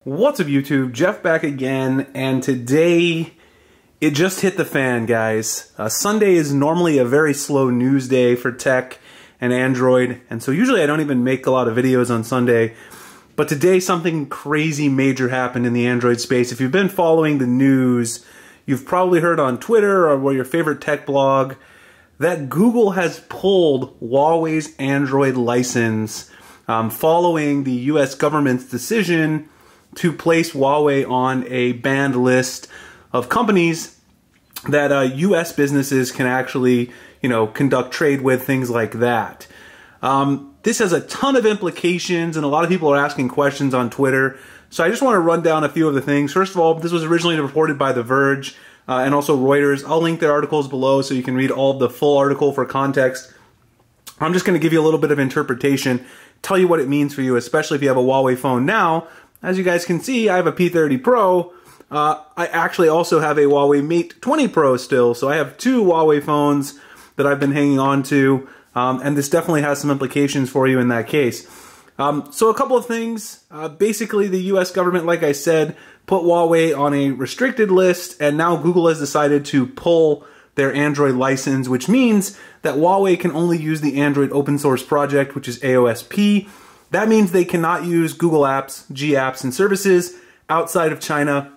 What's up, YouTube? Jeff back again, and today it just hit the fan, guys. Sunday is normally a very slow news day for tech and Android, and so usually I don't even make a lot of videos on Sunday, but today something crazy major happened in the Android space. If you've been following the news, you've probably heard on Twitter or your favorite tech blog that Google has pulled Huawei's Android license following the US government's decision to place Huawei on a banned list of companies that U.S. businesses can actually, conduct trade with, things like that. This has a ton of implications, and a lot of people are asking questions on Twitter. So I just want to run down a few of the things. First of all, this was originally reported by The Verge and also Reuters. I'll link their articles below so you can read all of the full article for context. I'm just going to give you a little bit of interpretation, tell you what it means for you, especially if you have a Huawei phone now. As you guys can see, I have a P30 Pro. I actually also have a Huawei Mate 20 Pro still, so I have two Huawei phones that I've been hanging on to, and this definitely has some implications for you in that case. So a couple of things. Basically, the US government, like I said, put Huawei on a restricted list, and now Google has decided to pull their Android license, which means that Huawei can only use the Android open source project, which is AOSP. That means they cannot use Google Apps, G Apps, and services outside of China.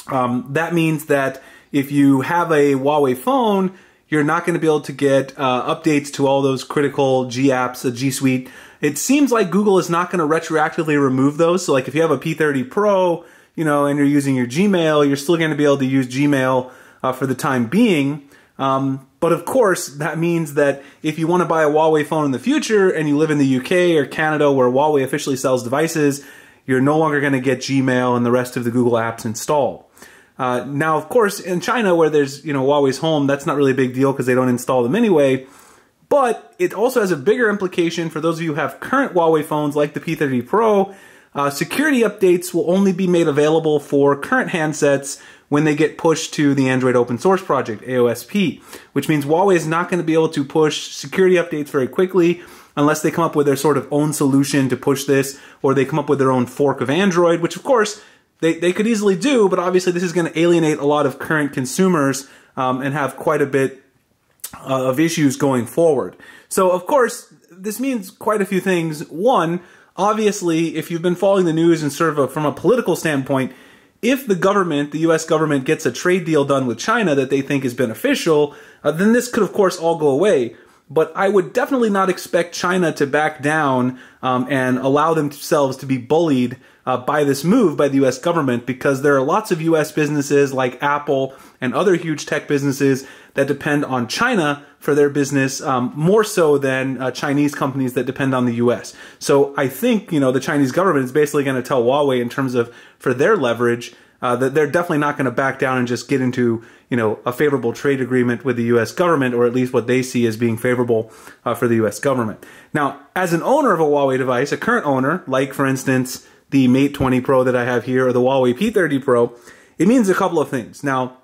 That means that if you have a Huawei phone, you're not going to be able to get updates to all those critical G Apps, a G Suite. It seems like Google is not going to retroactively remove those. So like if you have a P30 Pro, and you're using your Gmail, you're still going to be able to use Gmail for the time being. But of course, that means that if you want to buy a Huawei phone in the future and you live in the UK or Canada where Huawei officially sells devices, you're no longer going to get Gmail and the rest of the Google apps installed. Now, of course, in China where there's, Huawei's home, that's not really a big deal because they don't install them anyway. But it also has a bigger implication for those of you who have current Huawei phones like the P30 Pro. Security updates will only be made available for current handsets when they get pushed to the Android open source project, AOSP, which means Huawei is not going to be able to push security updates very quickly unless they come up with their sort of own solution to push this, or they come up with their own fork of Android, which of course they could easily do, but obviously this is going to alienate a lot of current consumers and have quite a bit of issues going forward. So of course, this means quite a few things. One, obviously, if you've been following the news and sort of from a political standpoint, if the government, the US government, gets a trade deal done with China that they think is beneficial, then this could, of course, all go away. But I would definitely not expect China to back down and allow themselves to be bullied by this move by the US government, because there are lots of US businesses like Apple and other huge tech businesses that depend on China for their business, more so than Chinese companies that depend on the US. So I think, the Chinese government is basically going to tell Huawei in terms of, for their leverage, that they're definitely not going to back down and just get into, a favorable trade agreement with the US government, or at least what they see as being favorable for the US government. Now, as an owner of a Huawei device, a current owner, like for instance, the Mate 20 Pro that I have here, or the Huawei P30 Pro, it means a couple of things. Now,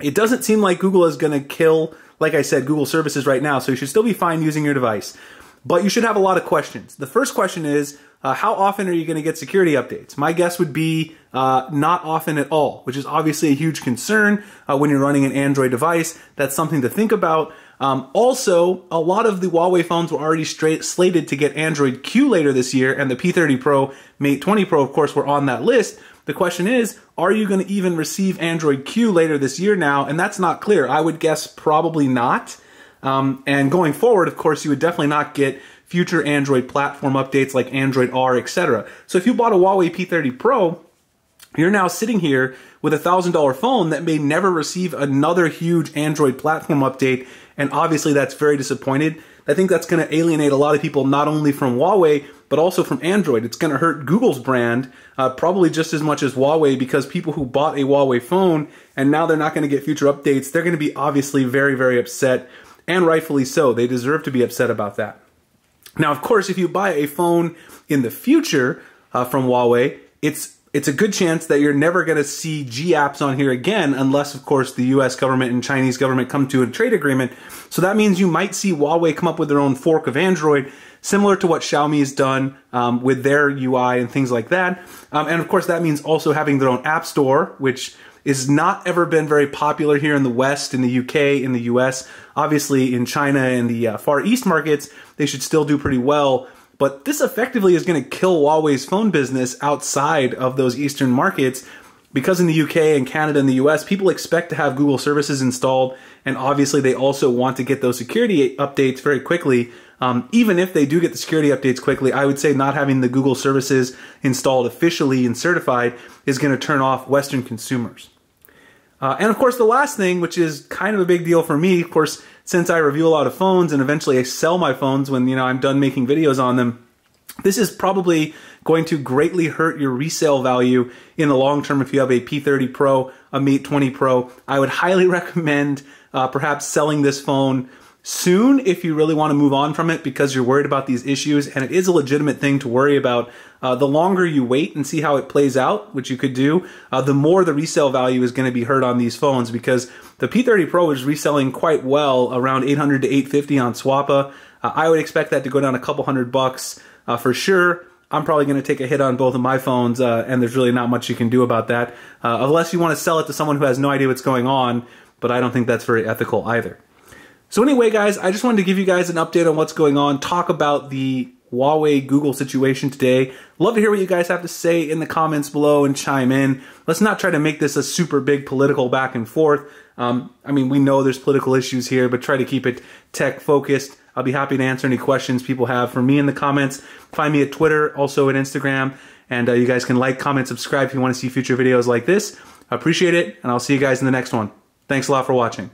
it doesn't seem like Google is going to kill, like I said, Google services right now, so you should still be fine using your device. But you should have a lot of questions. The first question is, how often are you going to get security updates? My guess would be not often at all, which is obviously a huge concern when you're running an Android device. That's something to think about. Also, a lot of the Huawei phones were already slated to get Android Q later this year, and the P30 Pro, Mate 20 Pro, of course, were on that list. The question is, are you going to even receive Android Q later this year now? And that's not clear. I would guess probably not. And going forward, of course, you would definitely not get future Android platform updates like Android R, etc. So if you bought a Huawei P30 Pro, you're now sitting here with a $1,000 phone that may never receive another huge Android platform update, and obviously that's very disappointed. I think that's going to alienate a lot of people, not only from Huawei, but also from Android. It's going to hurt Google's brand, probably just as much as Huawei, because people who bought a Huawei phone and now they're not going to get future updates, they're going to be obviously very, very upset, and rightfully so. They deserve to be upset about that. Now, of course, if you buy a phone in the future from Huawei, it's it's a good chance that you're never going to see G apps on here again unless, of course, the US government and Chinese government come to a trade agreement. So that means you might see Huawei come up with their own fork of Android, similar to what Xiaomi has done with their UI and things like that. And of course, that means also having their own app store, which is not ever been very popular here in the West, in the UK, in the US. Obviously, in China and the Far East markets, they should still do pretty well. But this effectively is going to kill Huawei's phone business outside of those Eastern markets, because in the UK and Canada and the US, people expect to have Google services installed, and obviously they also want to get those security updates very quickly. Even if they do get the security updates quickly, I would say not having the Google services installed officially and certified is going to turn off Western consumers. And of course, the last thing, which is kind of a big deal for me, of course, since I review a lot of phones and eventually I sell my phones when, I'm done making videos on them, this is probably going to greatly hurt your resale value in the long term if you have a P30 Pro, a Mate 20 Pro. I would highly recommend perhaps selling this phone soon if you really want to move on from it because you're worried about these issues, and it is a legitimate thing to worry about. The longer you wait and see how it plays out, which you could do, the more the resale value is going to be hurt on these phones, because the P30 Pro is reselling quite well, around $800 to $850 on Swappa. I would expect that to go down a couple $100 for sure. I'm probably going to take a hit on both of my phones, and there's really not much you can do about that, unless you want to sell it to someone who has no idea what's going on, but I don't think that's very ethical either. So anyway, guys, I just wanted to give you guys an update on what's going on, talk about the Huawei Google situation today. Love to hear what you guys have to say in the comments below and chime in. Let's not try to make this a super big political back and forth. I mean, we know there's political issues here, but try to keep it tech focused. I'll be happy to answer any questions people have for me in the comments. Find me at Twitter, also at Instagram, and you guys can like, comment, subscribe if you want to see future videos like this. I appreciate it, and I'll see you guys in the next one. Thanks a lot for watching.